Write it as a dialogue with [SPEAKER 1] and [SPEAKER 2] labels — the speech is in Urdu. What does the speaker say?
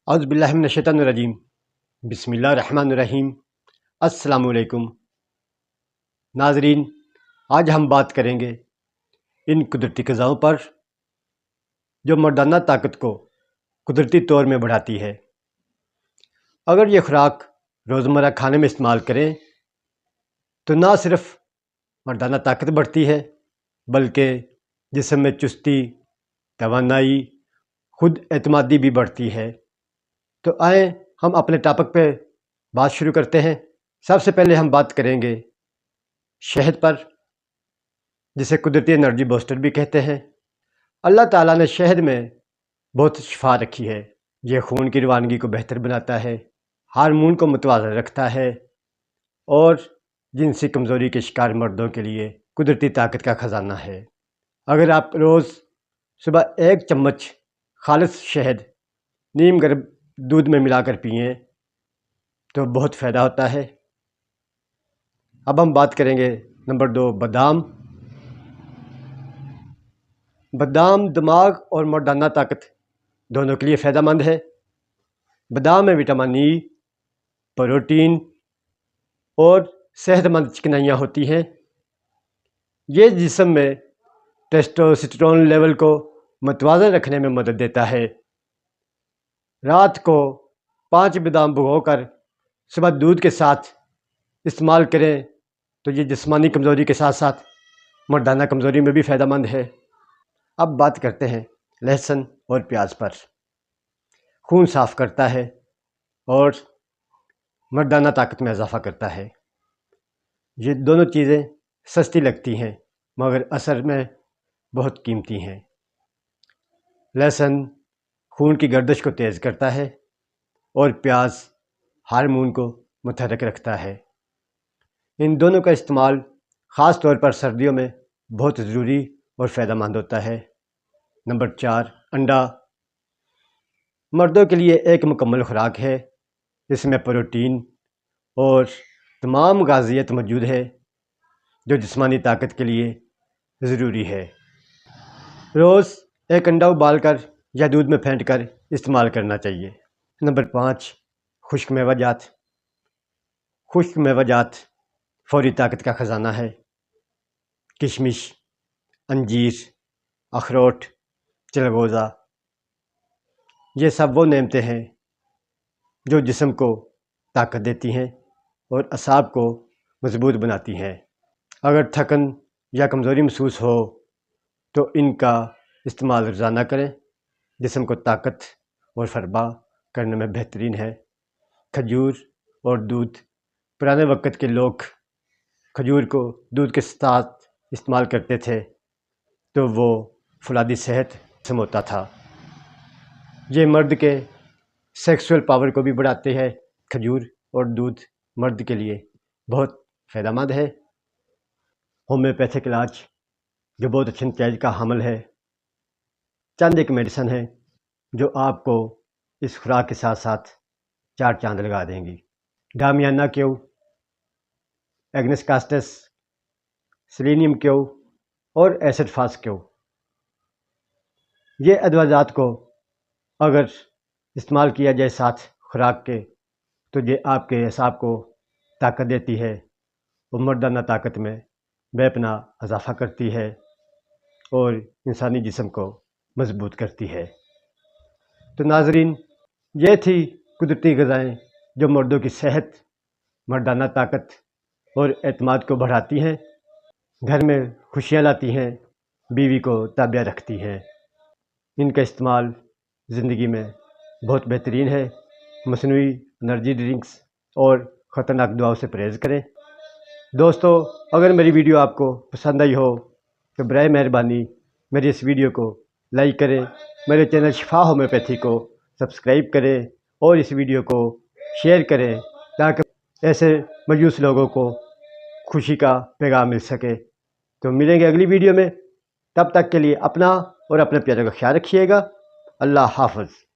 [SPEAKER 1] اعوذ باللہ من الشیطان الرجیم، بسم اللہ الرحمن الرحیم۔ السلام علیکم ناظرین، آج ہم بات کریں گے ان قدرتی غذاؤں پر جو مردانہ طاقت کو قدرتی طور میں بڑھاتی ہے۔ اگر یہ خوراک روزمرہ کھانے میں استعمال کریں تو نہ صرف مردانہ طاقت بڑھتی ہے بلکہ جسم میں چستی، توانائی، خود اعتمادی بھی بڑھتی ہے۔ تو آئیں ہم اپنے ٹاپک پہ بات شروع کرتے ہیں۔ سب سے پہلے ہم بات کریں گے شہد پر، جسے قدرتی انرجی بوسٹر بھی کہتے ہیں۔ اللہ تعالیٰ نے شہد میں بہت شفا رکھی ہے۔ یہ خون کی روانگی کو بہتر بناتا ہے، ہارمون کو متوازن رکھتا ہے اور جنسی کمزوری کے شکار مردوں کے لیے قدرتی طاقت کا خزانہ ہے۔ اگر آپ روز صبح 1 چمچ خالص شہد نیم گرم دودھ میں ملا کر پئیں تو بہت فائدہ ہوتا ہے۔ اب ہم بات کریں گے نمبر 2، بادام۔ بادام دماغ اور مردانہ طاقت دونوں کے لیے فائدہ مند ہے۔ بادام میں وٹامن ای، پروٹین اور صحت مند چکنائیاں ہوتی ہیں۔ یہ جسم میں ٹیسٹوسٹیرون لیول کو متوازن رکھنے میں مدد دیتا ہے۔ رات کو 5 بادام بھگو کر صبح دودھ کے ساتھ استعمال کریں تو یہ جسمانی کمزوری کے ساتھ ساتھ مردانہ کمزوری میں بھی فائدہ مند ہے۔ اب بات کرتے ہیں لہسن اور پیاز پر۔ خون صاف کرتا ہے اور مردانہ طاقت میں اضافہ کرتا ہے۔ یہ دونوں چیزیں سستی لگتی ہیں مگر اثر میں بہت قیمتی ہیں۔ لہسن خون کی گردش کو تیز کرتا ہے اور پیاز ہارمون کو متحرک رکھتا ہے۔ ان دونوں کا استعمال خاص طور پر سردیوں میں بہت ضروری اور فائدہ مند ہوتا ہے۔ نمبر 4، انڈا۔ مردوں کے لیے ایک مکمل خوراک ہے۔ اس میں پروٹین اور تمام غذائیت موجود ہے جو جسمانی طاقت کے لیے ضروری ہے۔ روز 1 انڈا ابال کر یا دودھ میں پھینٹ کر استعمال کرنا چاہیے۔ نمبر 5، خشک میوہ جات۔ خشک میوہ جات فوری طاقت کا خزانہ ہے۔ کشمش، انجیر، اخروٹ، چلغوزہ، یہ سب وہ نعمتیں ہیں جو جسم کو طاقت دیتی ہیں اور اعصاب کو مضبوط بناتی ہیں۔ اگر تھکن یا کمزوری محسوس ہو تو ان کا استعمال روزانہ کریں۔ جسم کو طاقت اور فربا کرنے میں بہترین ہے۔ کھجور اور دودھ۔ پرانے وقت کے لوگ کھجور کو دودھ کے ساتھ استعمال کرتے تھے تو وہ فولادی صحت جسم ہوتا تھا۔ یہ مرد کے سیکسول پاور کو بھی بڑھاتے ہیں۔ کھجور اور دودھ مرد کے لیے بہت فائدہ مند ہے۔ ہومیوپیتھک علاج جو بہت اچھے نتائج کا حامل ہے۔ چند ایک میڈیسن ہے جو آپ کو اس خوراک کے ساتھ ساتھ 4 چاند لگا دیں گی۔ ڈامیانا کیو، ایگنس کاسٹس، سیلینیم کیو اور ایسڈ فاس کیو۔ یہ ادویات کو اگر استعمال کیا جائے ساتھ خوراک کے تو یہ آپ کے اعصاب کو طاقت دیتی ہے اور مردانہ طاقت میں بے پناہ اضافہ کرتی ہے اور انسانی جسم کو مضبوط کرتی ہے۔ تو ناظرین، یہ تھی قدرتی غذائیں جو مردوں کی صحت، مردانہ طاقت اور اعتماد کو بڑھاتی ہیں، گھر میں خوشیاں لاتی ہیں، بیوی کو تابع رکھتی ہیں۔ ان کا استعمال زندگی میں بہت بہترین ہے۔ مصنوعی انرجی ڈرنکس اور خطرناک دواؤں سے پرہیز کریں۔ دوستو، اگر میری ویڈیو آپ کو پسند آئی ہو تو برائے مہربانی میری اس ویڈیو کو لائک کریں، میرے چینل شفا ہومیوپیتھی کو سبسکرائب کریں اور اس ویڈیو کو شیئر کریں تاکہ ایسے مایوس لوگوں کو خوشی کا پیغام مل سکے۔ تو ملیں گے اگلی ویڈیو میں، تب تک کے لیے اپنا اور اپنے پیاروں کا خیال رکھیے گا۔ اللہ حافظ۔